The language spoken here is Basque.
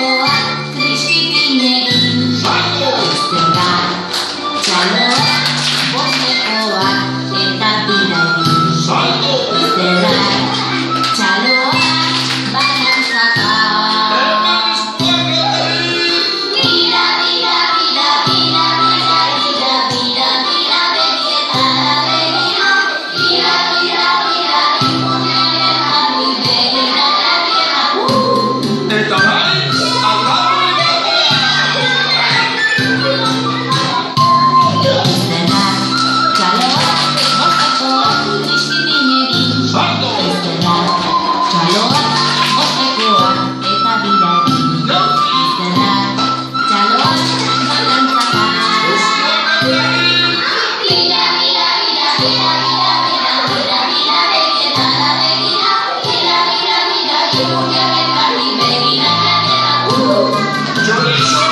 Ostekoak kristikin egin Ezten da txaloak Bostekoak eta bira egin Ezten da txaloak banantzaka Bira, bira, bira, bira, bira, bira, bira, bira, begietara begira Bira, bira, bira, imonean begira, begira, Eta bai, Ezten da txaloak Bostekoak kristikin egin Ezten da txaloak Bostekoak eta bira egin Ezten da txaloak banantzaka Bira, bira, bira, bira, bira, bira, bira, bira, begietara begira Bira, bira, bira, imonean begira, begira, Chorizo